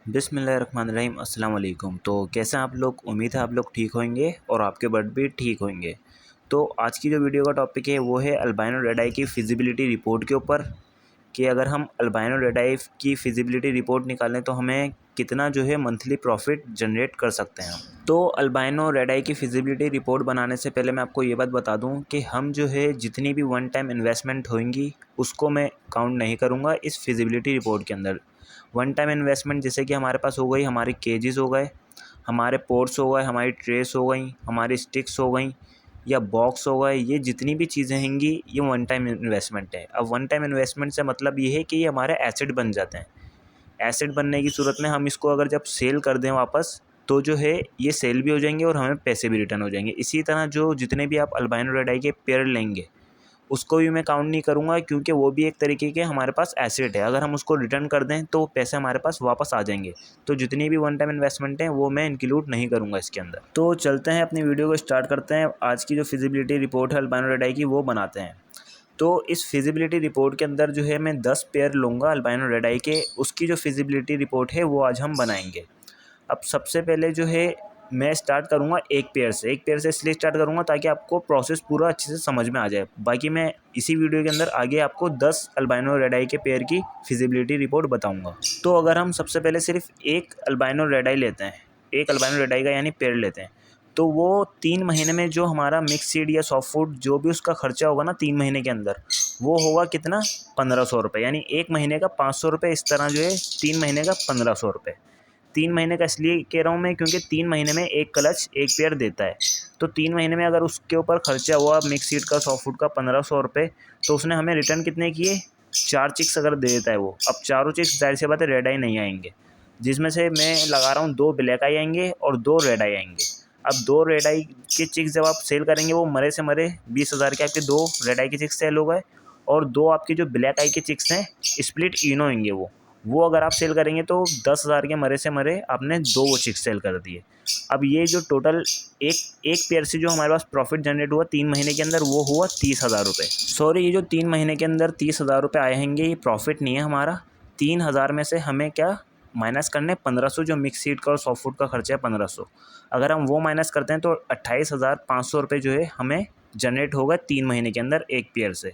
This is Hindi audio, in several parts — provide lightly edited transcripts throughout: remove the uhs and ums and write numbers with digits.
बिस्मिल्लाहिर्रहमानिर्रहीम अस्सलाम वालेकुम। तो कैसे हैं आप लोग? उम्मीद है आप लोग ठीक होंगे और आपके बर्ड भी ठीक होंगे। तो आज की जो वीडियो का टॉपिक है वो है अल्बाइनो रेड आई की फ़िज़िबिलिटी रिपोर्ट के ऊपर, कि अगर हम अल्बाइनो रेड आई की फ़िज़िबिलिटी रिपोर्ट निकालें तो हमें कितना जो है मंथली प्रॉफिट जनरेट कर सकते हैं हम। तो अल्बाइनो रेड आई की फ़िज़िबिलिटी रिपोर्ट बनाने से पहले मैं आपको ये बात बता दूं कि हम जो है जितनी भी वन टाइम इन्वेस्टमेंट होंगी उसको मैं काउंट नहीं करूँगा इस फ़िज़िबिलिटी रिपोर्ट के अंदर। वन टाइम इन्वेस्टमेंट जैसे कि हमारे पास हो गई हमारे केजेस हो गए, हमारे पोर्ट्स हो गए, हमारी ट्रेस हो गई, हमारी स्टिक्स हो गई या बॉक्स हो गए, ये जितनी भी चीज़ें होंगी ये वन टाइम इन्वेस्टमेंट है। अब वन टाइम इन्वेस्टमेंट से मतलब ये है कि ये हमारे एसेट बन जाते हैं। एसेट बनने की सूरत में हम इसको अगर जब सेल कर दें वापस तो जो है ये सेल भी हो जाएंगे और हमें पैसे भी रिटर्न हो जाएंगे। इसी तरह जो जितने भी आप अल्बाइनो रेड आई के पेयर लेंगे उसको भी मैं काउंट नहीं करूँगा, क्योंकि वो भी एक तरीके के हमारे पास एसेट है। अगर हम उसको रिटर्न कर दें तो पैसे हमारे पास वापस आ जाएंगे। तो जितनी भी वन टाइम इन्वेस्टमेंट है वो मैं इंक्लूड नहीं करूँगा इसके अंदर। तो चलते हैं अपनी वीडियो को स्टार्ट करते हैं। आज की जो फिजिबिलिटी रिपोर्ट है अल्बाइनो रेड आई की वो बनाते हैं। तो इस फिजिबिलिटी रिपोर्ट के अंदर जो है मैं 10 पेयर लूँगा अल्बाइनो रेड आई के, उसकी जो फिजिबिलिटी रिपोर्ट है वो आज हम बनाएंगे। अब सबसे पहले जो है मैं स्टार्ट करूँगा एक पेयर से। एक पेयर से इसलिए स्टार्ट करूँगा ताकि आपको प्रोसेस पूरा अच्छे से समझ में आ जाए। बाकी मैं इसी वीडियो के अंदर आगे आपको 10 अल्बाइनो रेड आई के पेयर की फिजिबिलिटी रिपोर्ट बताऊँगा। तो अगर हम सबसे पहले सिर्फ एक अल्बाइनो रेड आई लेते हैं, एक अल्बाइनो रेड आई का यानी पेयर लेते हैं, तो वो 3 महीने में जो हमारा मिक्स सीड या सॉफ्ट फूड जो भी उसका खर्चा होगा ना 3 महीने के अंदर, वो होगा कितना? 1500 रुपये। यानी एक महीने का 500 रुपये, इस तरह जो है 3 महीने का 1500 रुपये। 3 महीने का इसलिए कह रहा हूँ मैं क्योंकि 3 महीने में एक क्लच एक पेयर देता है। तो 3 महीने में अगर उसके ऊपर खर्चा हुआ मिक्स सीड का सॉफ्ट फूड का 1500 रुपये, तो उसने हमें रिटर्न कितने किए? 4 चिक्स अगर दे देता है वो। अब चारों चिक्स जाहिर सी बात है रेड आई नहीं आएंगे, जिसमें से मैं लगा रहा हूँ 2 ब्लैक आई आएंगे और 2 रेड आई आएंगे। अब 2 रेड आई के चिक्स जब आप सेल करेंगे वो मरे से मरे 20,000 के आपके 2 रेड आई के चिक्स सेल हो गए, और 2 आपके जो ब्लैक आई के चिक्स हैं स्प्लिट इनो होंगे वो अगर आप सेल करेंगे तो 10,000 के मरे से मरे आपने 2 वो चिक्स सेल कर दिए। अब ये जो टोटल एक एक पेयर से जो हमारे पास प्रॉफिट जनरेट हुआ 3 महीने के अंदर वो हुआ 30,000 रुपये। सॉरी, ये जो 3 महीने के अंदर 30,000 रुपये आए हैं ये प्रॉफिट नहीं है हमारा। 3,000 में से हमें क्या माइनस करने? 1500, जो मिक्स सीड का और सॉफ्ट फूड का खर्चा है 1500। अगर हम वो माइनस करते हैं तो 28,500 रुपये जो है हमें जनरेट होगा 3 महीने के अंदर एक पेयर से।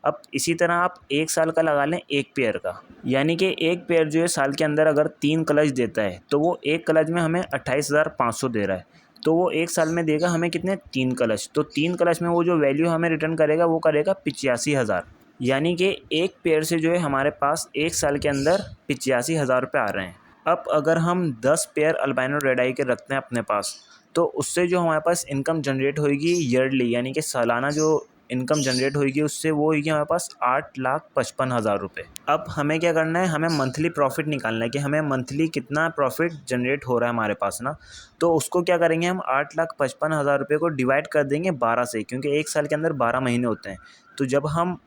अब इसी तरह आप 1 साल का लगा लें एक पेयर का, यानी कि एक पेयर जो है साल के अंदर अगर 3 क्लच देता है तो वो एक क्लच में हमें 28,500 दे रहा है। तो वो एक साल में देगा हमें कितने? 3 क्लच। तो 3 क्लच में वो जो वैल्यू हमें रिटर्न करेगा वो करेगा 85,000। यानी कि एक पेयर से जो है हमारे पास एक साल के अंदर 85,000 रुपये आ रहे हैं। अब अगर हम 10 पेयर अल्बाइनो रेड आई के रखते हैं अपने पास, तो उससे जो हमारे पास इनकम जनरेट होगी ईयरली, यानी कि सालाना जो इनकम जनरेट होगी उससे वो होगी हमारे पास 8,55,000 रुपये। अब हमें क्या करना है? हमें मंथली प्रॉफिट निकालना है कि हमें मंथली कितना प्रॉफिट जनरेट हो रहा है हमारे पास ना। तो उसको क्या करेंगे? हम 8,55,000 रुपये को डिवाइड कर देंगे 12 से, क्योंकि एक साल के अंदर 12 महीने होते हैं। तो जब हम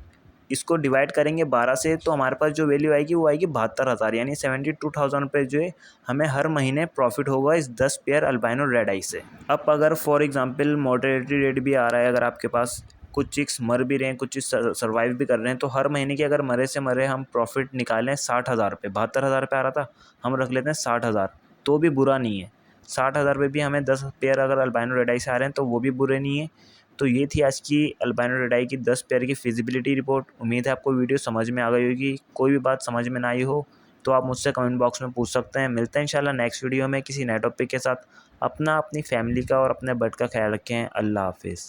इसको डिवाइड करेंगे 12 से तो हमारे पास जो वैल्यू आएगी वो आएगी 72,000, यानी 72,000 रुपये जो है हमें हर महीने प्रॉफिट होगा इस 10 पेयर अल्बाइनो रेड आई से। अब अगर फॉर एग्जांपल मॉडरेटरी रेट भी आ रहा है, अगर आपके पास कुछ चिक्स मर भी रहे हैं, कुछ चिक्स सर्वाइव भी कर रहे हैं, तो हर महीने की अगर मरे से मरे हम प्रॉफिट निकालें 60,000 रुपये, 72,000 रुपये आ रहा था, हम रख लेते हैं 60,000, तो भी बुरा नहीं है। 60,000 रुपये भी हमें 10 पेयर अगर अल्बाइनो रेड आई से आ रहे हैं तो वो भी बुरे नहीं है। तो ये थी आज की अल्बाइनो रेड आई की 10 पेयर की फिजिबिलिटी रिपोर्ट। उम्मीद है आपको वीडियो समझ में आ गई होगी। कोई भी बात समझ में ना आई हो तो आप मुझसे कमेंट बॉक्स में पूछ सकते हैं। मिलते हैं इंशाल्लाह नेक्स्ट वीडियो में किसी नए टॉपिक के साथ। अपनी फैमिली का और अपने बर्ड का ख्याल रखें। अल्लाह हाफिज़।